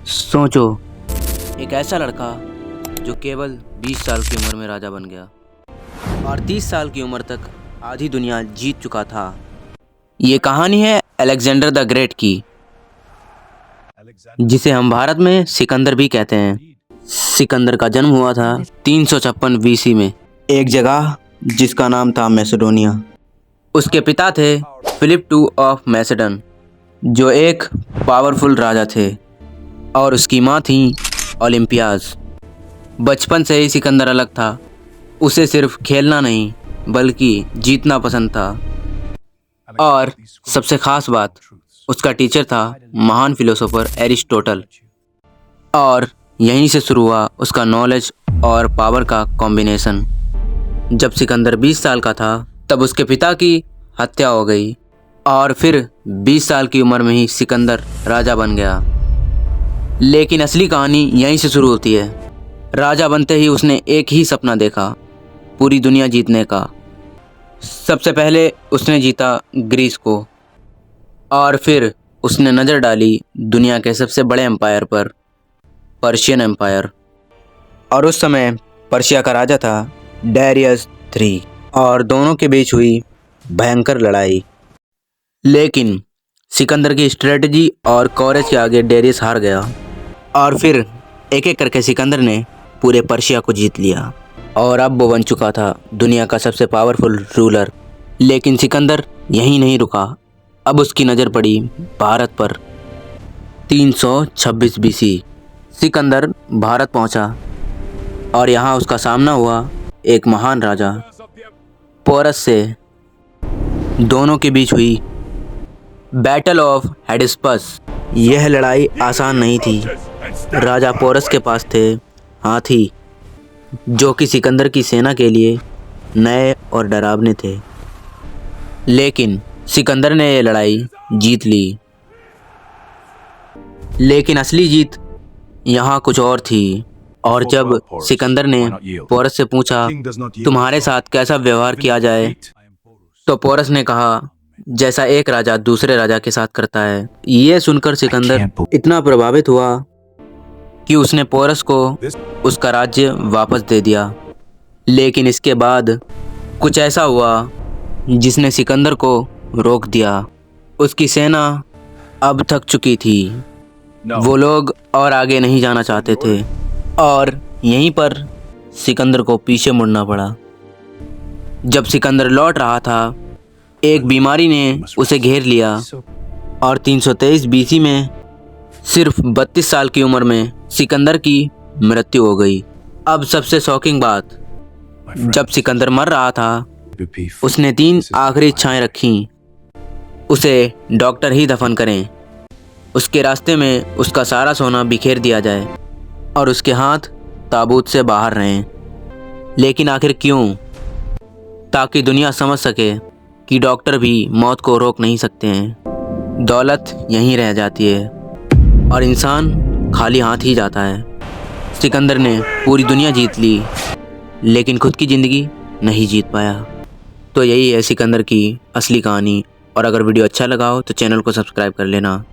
सोचो, एक ऐसा लड़का जो केवल 20 साल की उम्र में राजा बन गया और 30 साल की उम्र तक आधी दुनिया जीत चुका था। ये कहानी है अलेक्जेंडर द ग्रेट की, जिसे हम भारत में सिकंदर भी कहते हैं। सिकंदर का जन्म हुआ था 356 बीसी में, एक जगह जिसका नाम था मैसेडोनिया। उसके पिता थे फिलिप II ऑफ मैसेडन, जो एक पावरफुल राजा थे, और उसकी माँ थी ओलंपियाज। बचपन से ही सिकंदर अलग था। उसे सिर्फ खेलना नहीं बल्कि जीतना पसंद था। और सबसे खास बात, उसका टीचर था महान फिलोसोफर एरिस्टोटल। और यहीं से शुरू हुआ उसका नॉलेज और पावर का कॉम्बिनेशन। जब सिकंदर 20 साल का था तब उसके पिता की हत्या हो गई और फिर 20 साल की उम्र में ही सिकंदर राजा बन गया। लेकिन असली कहानी यहीं से शुरू होती है। राजा बनते ही उसने एक ही सपना देखा, पूरी दुनिया जीतने का। सबसे पहले उसने जीता ग्रीस को, और फिर उसने नज़र डाली दुनिया के सबसे बड़े एम्पायर पर, पर्शियन एम्पायर। और उस समय पर्शिया का राजा था डारियस III, और दोनों के बीच हुई भयंकर लड़ाई। लेकिन सिकंदर की स्ट्रेटजी और कॉरेज के आगे डारियस हार गया, और फिर एक एक करके सिकंदर ने पूरे पर्शिया को जीत लिया और अब वो बन चुका था दुनिया का सबसे पावरफुल रूलर। लेकिन सिकंदर यहीं नहीं रुका। अब उसकी नज़र पड़ी भारत पर। 326 बीसी सिकंदर भारत पहुंचा और यहाँ उसका सामना हुआ एक महान राजा पोरस से। दोनों के बीच हुई बैटल ऑफ हेडिस्पस। यह लड़ाई आसान नहीं थी। राजा पोरस के पास थे हाथी, जो कि सिकंदर की सेना के लिए नए और डरावने थे। लेकिन सिकंदर ने यह लड़ाई जीत ली। लेकिन असली जीत यहाँ कुछ और थी। और जब सिकंदर ने पोरस से पूछा, तुम्हारे साथ कैसा व्यवहार किया जाए, तो पोरस ने कहा, जैसा एक राजा दूसरे राजा के साथ करता है। ये सुनकर सिकंदर इतना प्रभावित हुआ कि उसने पोरस को उसका राज्य वापस दे दिया। लेकिन इसके बाद कुछ ऐसा हुआ जिसने सिकंदर को रोक दिया। उसकी सेना अब थक चुकी थी। वो लोग और आगे नहीं जाना चाहते थे, और यहीं पर सिकंदर को पीछे मुड़ना पड़ा। जब सिकंदर लौट रहा था, एक बीमारी ने उसे घेर लिया, और 323 बीसी में सिर्फ 32 साल की उम्र में सिकंदर की मृत्यु हो गई। अब सबसे शॉकिंग बात, जब सिकंदर मर रहा था, उसने 3 आखिरी इच्छाएं रखीं। उसे डॉक्टर ही दफन करें, उसके रास्ते में उसका सारा सोना बिखेर दिया जाए, और उसके हाथ ताबूत से बाहर रहें। लेकिन आखिर क्यों? ताकि दुनिया समझ सके कि डॉक्टर भी मौत को रोक नहीं सकते हैं। दौलत यहीं रह जाती है और इंसान खाली हाथ ही जाता है। सिकंदर ने पूरी दुनिया जीत ली, लेकिन खुद की ज़िंदगी नहीं जीत पाया। तो यही है सिकंदर की असली कहानी। और अगर वीडियो अच्छा लगा हो तो चैनल को सब्सक्राइब कर लेना।